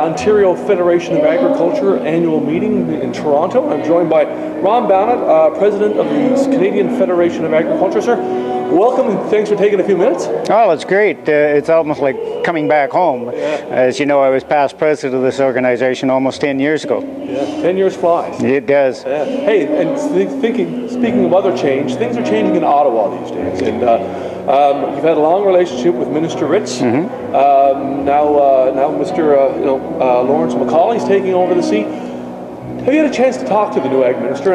Ontario Federation of Agriculture annual meeting in Toronto. I'm joined by Ron Bannett, President of the Canadian Federation of Agriculture. Sir, welcome and thanks for taking a few minutes. Oh, it's great. It's almost like coming back home. Yeah. As you know, I was past president of this organization almost 10 years ago. Yeah, 10 years flies. It does. Yeah. Hey, and speaking of other change, things are changing in Ottawa these days. And you've had a long relationship with Minister Ritz. Mm-hmm. Now Mr. Lawrence MacAulay is taking over the seat. Have you had a chance to talk to the new Ag Minister?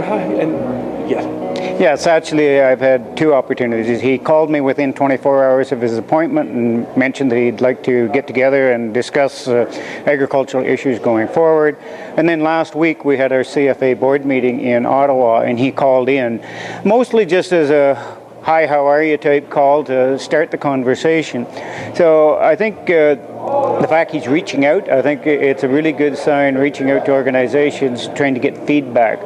Yes, actually, I've had two opportunities. He called me within 24 hours of his appointment and mentioned that he'd like to get together and discuss agricultural issues going forward. And then last week we had our CFA board meeting in Ottawa, and he called in, mostly just as a hi, how are you type call to start the conversation. So I think the fact he's reaching out, I think it's a really good sign, reaching out to organizations, trying to get feedback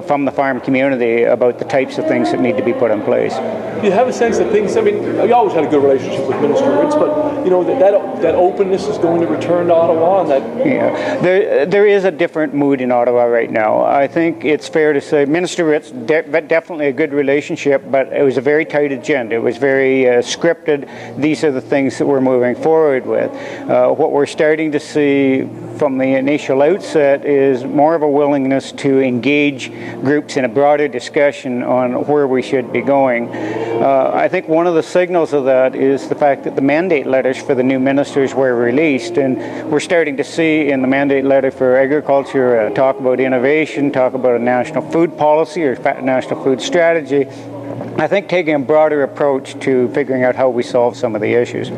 from the farm community about the types of things that need to be put in place. Do you have a sense that things, I mean, you always had a good relationship with Minister Ritz, but you know, that openness is going to return to Ottawa? And that Yeah, there is a different mood in Ottawa right now. I think it's fair to say Minister Ritz, definitely a good relationship, but it was a very tight agenda. It was very scripted. These are the things that we're moving forward with. What we're starting to see from the initial outset is more of a willingness to engage groups in a broader discussion on where we should be going. I think one of the signals of that is the fact that the mandate letters for the new ministers were released, and we're starting to see in the mandate letter for agriculture talk about innovation, talk about a national food policy or national food strategy. I think taking a broader approach to figuring out how we solve some of the issues.